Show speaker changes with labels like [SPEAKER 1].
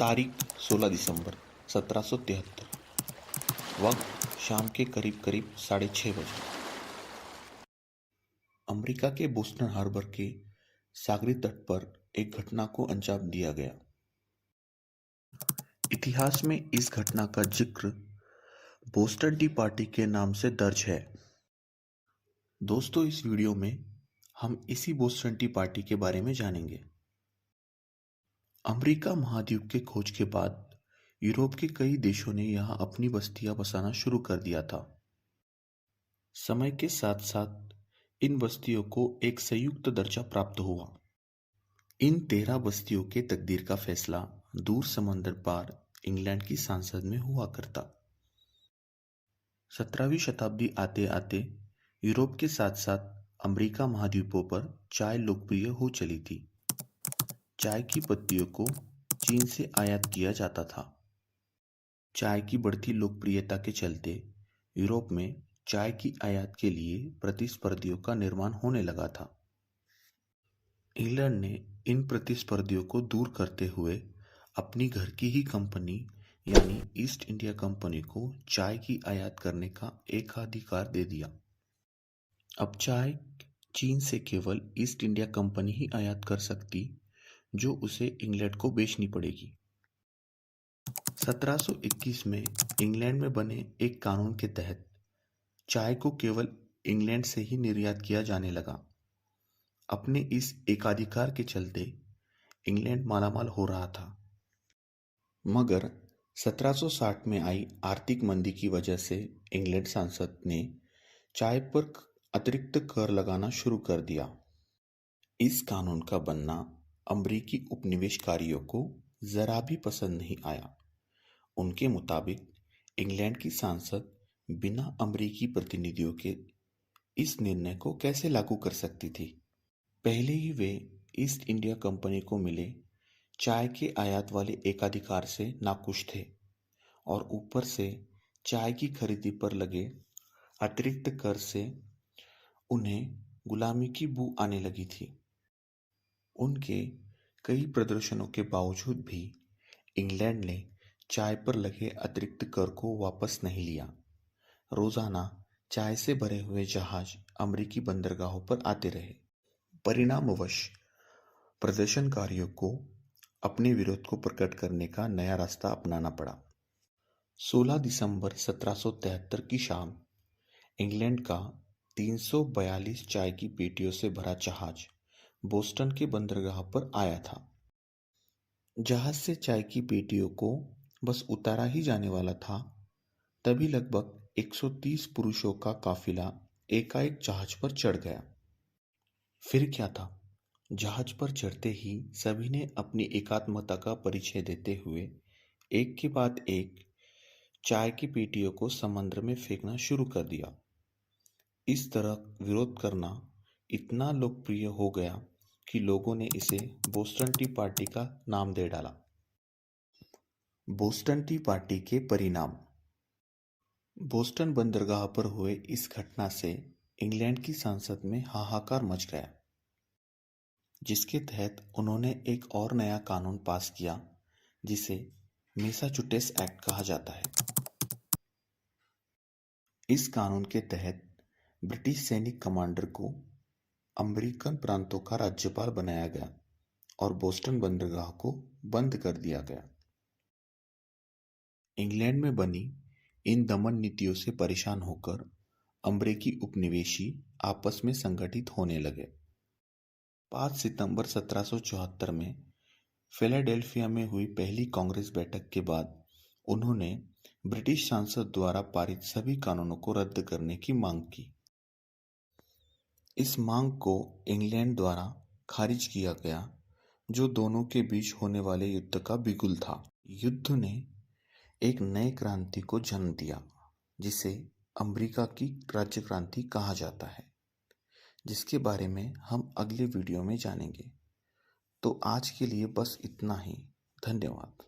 [SPEAKER 1] तारीख 16 दिसंबर 1773। वक्त शाम के करीब करीब 6:30 बजे। अमेरिका के बोस्टन हार्बर के सागरी तट पर एक घटना को अंजाम दिया गया। इतिहास में इस घटना का जिक्र बोस्टन टी पार्टी के नाम से दर्ज है। दोस्तों, इस वीडियो में हम इसी बोस्टन टी पार्टी के बारे में जानेंगे। अमेरिका महाद्वीप के खोज के बाद यूरोप के कई देशों ने यहाँ अपनी बस्तियां बसाना शुरू कर दिया था। समय के साथ साथ इन बस्तियों को एक संयुक्त दर्जा प्राप्त हुआ। इन 13 बस्तियों के तकदीर का फैसला दूर समंदर पार इंग्लैंड की संसद में हुआ करता। 17वीं शताब्दी आते आते यूरोप के साथ साथ अमेरिका महाद्वीपों पर चाय लोकप्रिय हो चली थी। चाय की पत्तियों को चीन से आयात किया जाता था। चाय की बढ़ती लोकप्रियता के चलते यूरोप में चाय की आयात के लिए प्रतिस्पर्धियों का निर्माण होने लगा था। इंग्लैंड ने इन प्रतिस्पर्धियों को दूर करते हुए अपनी घर की ही कंपनी यानी ईस्ट इंडिया कंपनी को चाय की आयात करने का एकाधिकार दे दिया। अब चाय चीन से केवल ईस्ट इंडिया कंपनी ही आयात कर सकती, जो उसे इंग्लैंड को बेचनी पड़ेगी। 1721 में इंग्लैंड में बने एक कानून के तहत चाय को केवल इंग्लैंड से ही निर्यात किया जाने लगा। अपने इस एकाधिकार के चलते इंग्लैंड मालामाल हो रहा था। मगर 1760 में आई आर्थिक मंदी की वजह से इंग्लैंड संसद ने चाय पर अतिरिक्त कर लगाना शुरू कर दिया। इस कानून का बनना अमरीकी उपनिवेशकारियों को जरा भी पसंद नहीं आया। उनके मुताबिक इंग्लैंड की संसद बिना अमरीकी प्रतिनिधियों के इस निर्णय को कैसे लागू कर सकती थी। पहले ही वे ईस्ट इंडिया कंपनी को मिले चाय के आयात वाले एकाधिकार से नाखुश थे और ऊपर से चाय की खरीदी पर लगे अतिरिक्त कर से उन्हें गुलामी की बू आने लगी थी। उनके कई प्रदर्शनों के बावजूद भी इंग्लैंड ने चाय पर लगे अतिरिक्त कर को वापस नहीं लिया। रोजाना चाय से भरे हुए जहाज अमेरिकी बंदरगाहों पर आते रहे। परिणामवश प्रदर्शनकारियों को अपने विरोध को प्रकट करने का नया रास्ता अपनाना पड़ा। 16 दिसंबर 1773 की शाम इंग्लैंड का 342 चाय की पेटियों से भरा जहाज बोस्टन के बंदरगाह पर आया था। जहाज से चाय की पेटियों को बस उतारा ही जाने वाला था, तभी लगभग 130 पुरुषों का काफिला एकाएक जहाज पर चढ़ गया। फिर क्या था, जहाज पर चढ़ते ही सभी ने अपनी एकात्मता का परिचय देते हुए एक के बाद एक चाय की पेटियों को समंदर में फेंकना शुरू कर दिया। इस तरह विरोध करना इतना लोकप्रिय हो गया कि लोगों ने इसे बोस्टन टी पार्टी का नाम दे डाला। बोस्टन टी पार्टी के परिणाम। बोस्टन बंदरगाह पर हुए इस घटना से इंग्लैंड की संसद में हाहाकार मच गया, जिसके तहत उन्होंने एक और नया कानून पास किया जिसे मैसाचुसेट्स एक्ट कहा जाता है। इस कानून के तहत ब्रिटिश सैनिक कमांडर को अमेरिकन प्रांतों का राज्यपाल बनाया गया और बोस्टन बंदरगाह को बंद कर दिया गया। इंग्लैंड में बनी इन दमन नीतियों से परेशान होकर अमेरिकी उपनिवेशी आपस में संगठित होने लगे। 5 सितंबर 1774 में फिलाडेल्फिया में हुई पहली कांग्रेस बैठक के बाद उन्होंने ब्रिटिश संसद द्वारा पारित सभी कानूनों को रद्द करने की मांग की। इस मांग को इंग्लैंड द्वारा खारिज किया गया, जो दोनों के बीच होने वाले युद्ध का बिगुल था। युद्ध ने एक नए क्रांति को जन्म दिया, जिसे अमेरिका की राज्य क्रांति कहा जाता है, जिसके बारे में हम अगले वीडियो में जानेंगे। तो आज के लिए बस इतना ही। धन्यवाद।